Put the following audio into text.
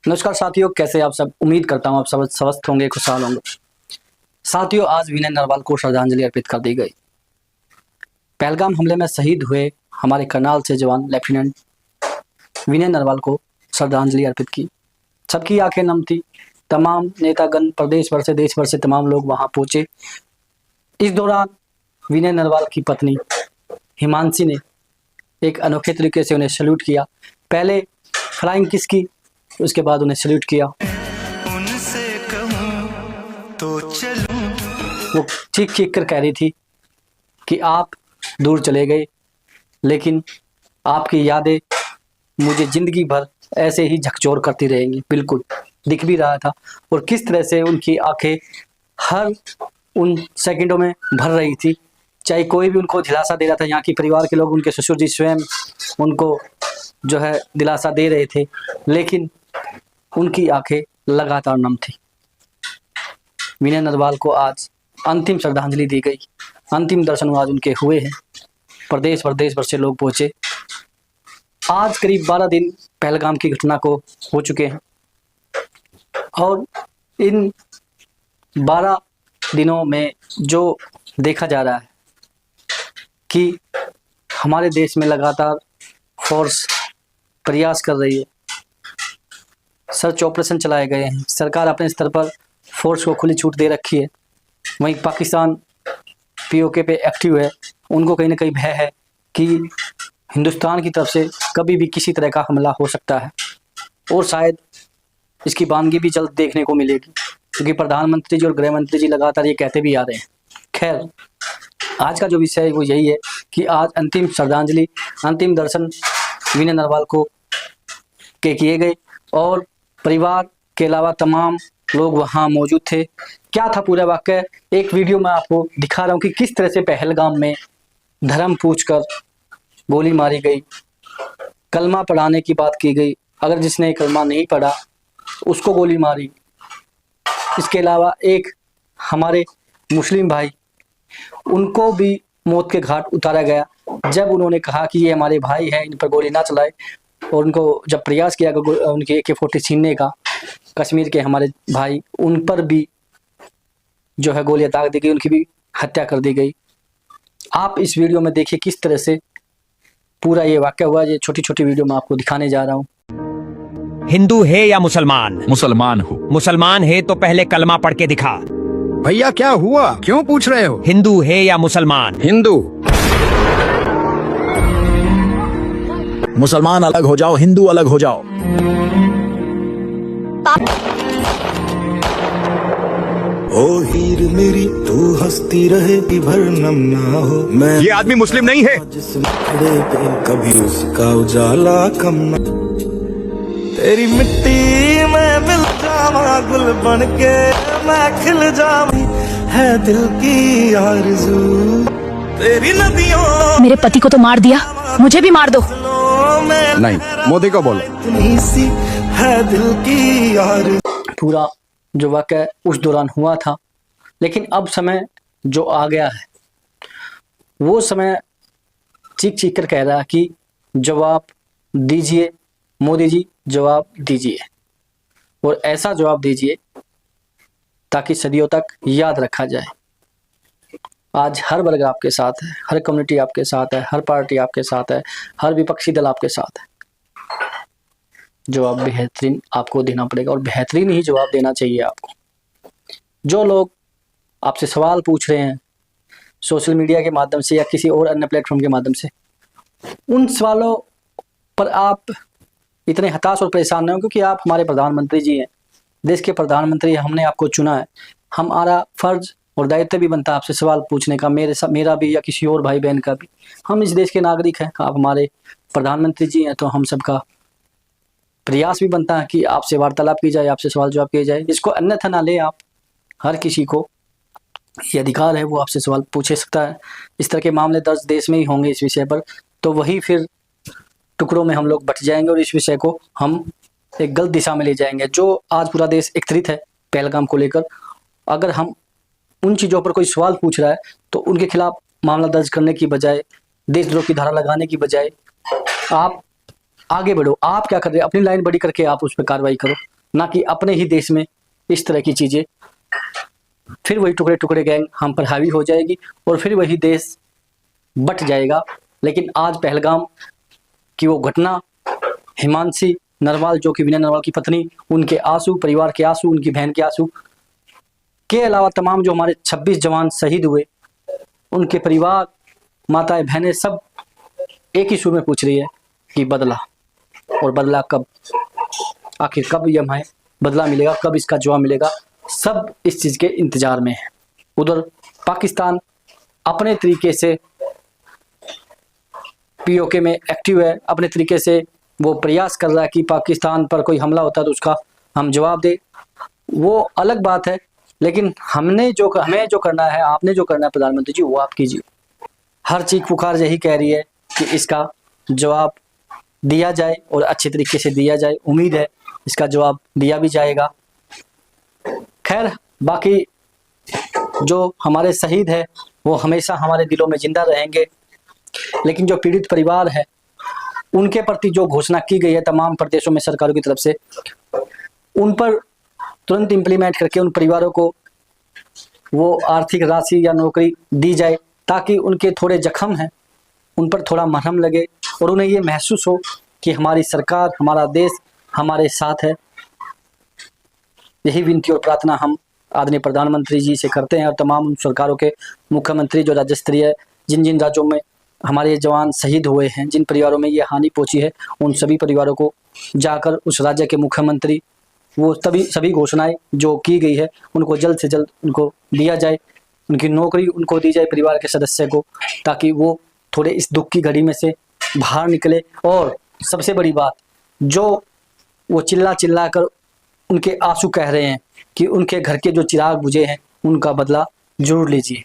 नमस्कार साथियों, कैसे आप सब। उम्मीद करता हूँ आप सब स्वस्थ होंगे, खुशहाल होंगे। साथियों, आज विनय नरवाल को श्रद्धांजलि अर्पित कर दी गई। पहलगाम हमले में शहीद हुए हमारे करनाल से जवान लेफ्टिनेंट विनय नरवाल को श्रद्धांजलि अर्पित की। सबकी आंखें नम थी। तमाम नेतागण प्रदेश भर से, देश भर से तमाम लोग वहां पहुंचे। इस दौरान विनय नरवाल की पत्नी हिमांशी ने एक अनोखे तरीके से उन्हें सैल्यूट किया। पहले फ्लाइंग किस की, उसके बाद उन्हें सैल्यूट किया। उनसे कहूं तो चलूं। वो चीख चीख कर कह रही थी कि आप दूर चले गए, लेकिन आपकी यादें मुझे जिंदगी भर ऐसे ही झकझोर करती रहेंगी। बिल्कुल दिख भी रहा था, और किस तरह से उनकी आंखें हर उन सेकंडों में भर रही थी। चाहे कोई भी उनको दिलासा दे रहा था, यहाँ के परिवार के लोग, उनके ससुर जी स्वयं उनको जो है दिलासा दे रहे थे, लेकिन उनकी आंखें लगातार नम थी। विनय नरवाल को आज अंतिम श्रद्धांजलि दी गई। अंतिम दर्शन आज उनके हुए हैं। प्रदेश भर से लोग पहुंचे। आज करीब 12 दिन पहलगाम की घटना को हो चुके हैं, और इन 12 दिनों में जो देखा जा रहा है कि हमारे देश में लगातार फोर्स प्रयास कर रही है। सर्च ऑपरेशन चलाए गए हैं। सरकार अपने स्तर पर फोर्स को खुली छूट दे रखी है। वहीं पाकिस्तान पीओके पे एक्टिव है। उनको कहीं ना कहीं भय है कि हिंदुस्तान की तरफ से कभी भी किसी तरह का हमला हो सकता है, और शायद इसकी बानगी भी जल्द देखने को मिलेगी, क्योंकि प्रधानमंत्री जी और गृह मंत्री जी लगातार ये कहते भी आ रहे हैं। खैर, आज का जो विषय है वो यही है कि आज अंतिम श्रद्धांजलि, अंतिम दर्शन विनय नरवाल को के किए गए, और परिवार के अलावा तमाम लोग वहां मौजूद थे। क्या था पूरा वाकया, एक वीडियो में आपको दिखा रहा हूं कि किस तरह से पहलगाम में धर्म पूछकर गोली मारी गई। कलमा पढ़ाने की बात की गई, अगर जिसने कलमा नहीं पढ़ा उसको गोली मारी। इसके अलावा एक हमारे मुस्लिम भाई, उनको भी मौत के घाट उतारा गया जब उन्होंने कहा कि ये हमारे भाई हैं, इन पर गोली ना चलाए। और उनको जब प्रयास किया उनके AK-40 छीनने का, कश्मीर के हमारे भाई, उन पर भी जो है गोलियां दाग दी गई, उनकी भी हत्या कर दी गई। आप इस वीडियो में देखिए किस तरह से पूरा ये वाकया हुआ। ये छोटी छोटी वीडियो मैं आपको दिखाने जा रहा हूँ। हिंदू है या मुसलमान? मुसलमान हूँ। मुसलमान है तो पहले कलमा पढ़ के दिखा। भैया क्या हुआ, क्यों पूछ रहे हो? हिंदू है या मुसलमान? हिंदू। मुसलमान अलग हो जाओ, हिंदू अलग हो जाओ। ओ हीर मेरी तू हंसती रहे कि भरनम ना हो। मैं ये आदमी मुस्लिम नहीं है। जिस मुखड़े पे कभी उसका उजाला कम न। तेरी मिट्टी में मिल जावा गुल बन के, मैं खिल जाऊं है दिल की आरज़ू। तेरी नदियों मेरे पति को तो मार दिया, मुझे भी मार दो। में नहीं, मोदी को बोलो। इतनी सी है दिल की आरज़ू। पूरा जो वाकया उस दौरान हुआ था, लेकिन अब समय जो आ गया है, वो समय चीख चीख कर कह रहा है कि जवाब दीजिए मोदी जी, जवाब दीजिए, और ऐसा जवाब दीजिए ताकि सदियों तक याद रखा जाए। आज हर वर्ग आपके साथ है, हर कम्युनिटी आपके साथ है, हर पार्टी आपके साथ है, हर विपक्षी दल आपके साथ है। जवाब बेहतरीन आपको देना पड़ेगा, और बेहतरीन ही जवाब देना चाहिए आपको। जो लोग आपसे सवाल पूछ रहे हैं सोशल मीडिया के माध्यम से या किसी और अन्य प्लेटफॉर्म के माध्यम से, उन सवालों पर आप इतने हताश और परेशान नहीं हो, क्योंकि आप हमारे प्रधानमंत्री जी हैं, देश के प्रधानमंत्री। हमने आपको चुना है, हमारा फर्ज और दायित्व भी बनता है आपसे सवाल पूछने का, मेरा भी या किसी और भाई बहन का भी। हम इस देश के नागरिक हैं, आप हमारे प्रधानमंत्री जी हैं, तो हम सबका प्रयास भी बनता है कि आपसे वार्तालाप की जाए, आपसे सवाल जवाब किए जाए। इसको अन्यथा ना ले आप, हर किसी को ये अधिकार है, वो आपसे सवाल पूछे सकता है। इस तरह के मामले दर्ज देश में ही होंगे इस विषय पर, तो वही फिर टुकड़ों में हम लोग बट जाएंगे, और इस विषय को हम एक गलत दिशा में ले जाएंगे। जो आज पूरा देश एकत्रित है पहलगाम को लेकर, अगर हम उन चीज़ों पर कोई सवाल पूछ रहा है तो उनके खिलाफ मामला दर्ज करने की बजाय, देशद्रोह की धारा लगाने की बजाय आप आगे बढ़ो। आप क्या कर रहे हैं, अपनी लाइन बड़ी करके आप उस पर कार्रवाई करो। ना कि अपने ही देश में इस तरह की चीज़ें, फिर वही टुकड़े टुकड़े गैंग हम पर हावी हो जाएगी और फिर वही देश बट जाएगा। लेकिन आज पहलगाम की वो घटना, हिमांशी नरवाल जो कि विनय नरवाल की पत्नी, उनके आंसू, परिवार के आंसू, उनकी बहन के आंसू के अलावा तमाम जो हमारे 26 जवान शहीद हुए, उनके परिवार, माताएं, बहनें सब एक ही सुर में पूछ रही है कि बदला, और बदला कब, आखिर कब ये हमें बदला मिलेगा, कब इसका जवाब मिलेगा। सब इस चीज़ के इंतज़ार में है। उधर पाकिस्तान अपने तरीके से पीओके में एक्टिव है, अपने तरीके से वो प्रयास कर रहा है कि पाकिस्तान पर कोई हमला होता है तो उसका हम जवाब दे। वो अलग बात है, लेकिन हमें जो करना है, आपने जो करना है प्रधानमंत्री जी, वो आप कीजिए। हर चीख पुकार यही कह रही है कि इसका जवाब दिया जाए और अच्छे तरीके से दिया जाए। उम्मीद है इसका जवाब दिया भी जाएगा। खैर, बाकी जो हमारे शहीद है वो हमेशा हमारे दिलों में जिंदा रहेंगे, लेकिन जो पीड़ित परिवार है उनके प्रति जो घोषणा की गई है तमाम प्रदेशों में सरकारों की तरफ से, उन पर तुरंत इम्प्लीमेंट करके उन परिवारों को वो आर्थिक राशि या नौकरी दी जाए, ताकि उनके थोड़े जख्म हैं उन पर थोड़ा मरहम लगे और उन्हें ये महसूस हो कि हमारी सरकार, हमारा देश हमारे साथ है। यही विनती और प्रार्थना हम आदरणीय प्रधानमंत्री जी से करते हैं और तमाम उन सरकारों के मुख्यमंत्री जो राज्य स्तरीय, जिन जिन राज्यों में हमारे जवान शहीद हुए हैं, जिन परिवारों में ये हानि पहुंची है, उन सभी परिवारों को जाकर उस राज्य के मुख्यमंत्री वो सभी घोषणाएं जो की गई है उनको जल्द से जल्द उनको दिया जाए, उनकी नौकरी उनको दी जाए परिवार के सदस्य को, ताकि वो थोड़े इस दुख की घड़ी में से बाहर निकले। और सबसे बड़ी बात, जो वो चिल्ला चिल्ला कर उनके आंसू कह रहे हैं कि उनके घर के जो चिराग बुझे हैं उनका बदला जरूर लीजिए।